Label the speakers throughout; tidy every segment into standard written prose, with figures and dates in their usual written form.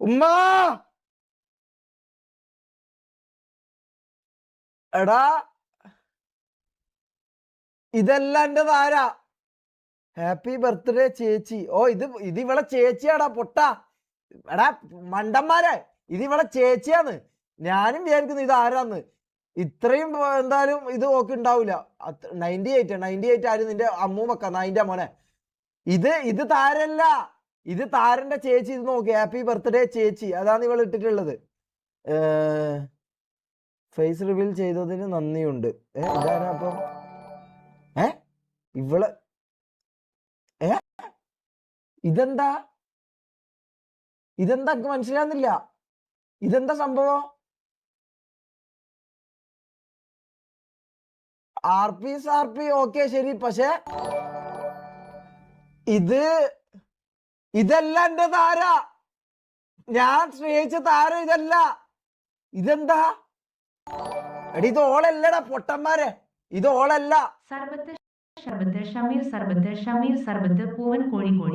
Speaker 1: ഉമ്മ എടാ ഇതല്ല എന്റെ താര. ഹാപ്പി ബർത്ത്ഡേ ചേച്ചി. ഓ ഇത് ഇവളെ ചേച്ചിയാടാ പൊട്ട. എടാ മണ്ടന്മാരെ, ഇത് ഇവളെ ചേച്ചിയാന്ന്. ഞാനും വിചാരിക്കുന്നു ഇത് ആരാന്ന്. ഇത്രയും എന്തായാലും ഇത് ഓക്കെ ഉണ്ടാവില്ല. 98 ആരും നിന്റെ അമ്മൂമ്മക്ക നായിന്റെ മോനെ. ഇത് താരല്ല, ഇത് താരന്റെ ചേച്ചി. ഇത് നോക്കി, ഹാപ്പി ബർത്ത്ഡേ ചേച്ചി. അതാണ് ഇവൾ ഇട്ടിട്ടുള്ളത്. ഫേസ് റിവീൽ ചെയ്തതിന് നന്ദിയുണ്ട്. ഇതാരാ അപ്പം? ഇവള് ഇതെന്താ എനിക്ക് മനസ്സിലാകുന്നില്ല. ഇതെന്താ സംഭവം? ആർപി ഓക്കെ ശരി, പക്ഷെ ഇതല്ല എന്റെ താര. ഞാൻ സ്നേഹിച്ച താര ഇതല്ല. ഇതെന്താ എടി? ഇത് ഓളല്ലടാ പൊട്ടന്മാരെ, ഇത് ഓളല്ല.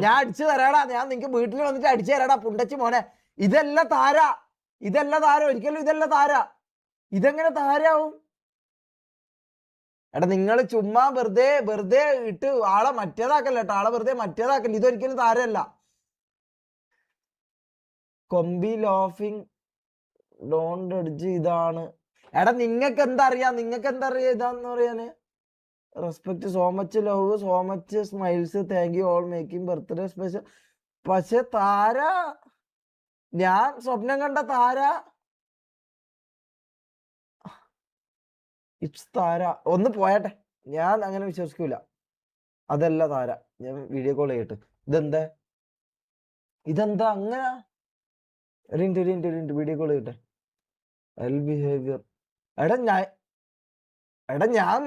Speaker 1: ഞാൻ അടിച്ചു തരാടാ, ഞാൻ നിങ്ങക്ക് വീട്ടിൽ വന്നിട്ട് അടിച്ചു തരാടാ പുണ്ടച്ചി മോനെ. ഇതല്ല താര, ഒരിക്കലും ഇതല്ല താര. ഇതെങ്ങനെ താരാവും? എടാ നിങ്ങൾ ചുമ്മാ വെറുതെ ഇട്ട് ആളെ മറ്റേതാക്കല്ല കേട്ടോ, ആളെ വെറുതെ മറ്റേതാക്കല്ല. ഇതൊരിക്കലും താരല്ല. കൊമ്പി ലോഫിങ് ഡോണ്ട് അടിച്ച് ഇതാണ്. എടാ നിങ്ങൾക്ക് എന്താ അറിയാ ഇതാന്ന് പറയാന്? Respect, so much love, so much smiles, thank you all making birthday special. പക്ഷെ താര, ഞാൻ സ്വപ്നം കണ്ട താര ഇറ്റ്സ് താര. ഒന്ന് പോയട്ടെ, ഞാൻ അങ്ങനെ വിശ്വസിക്കൂല. അതല്ല താര. ഞാൻ വീഡിയോ കോൾ ചെയ്യട്ടെ. ഇതെന്താ അങ്ങനെ? വീഡിയോ കോൾ ചെയ്യട്ടെ. ബിഹേവിയർ. എടാ ഞാൻ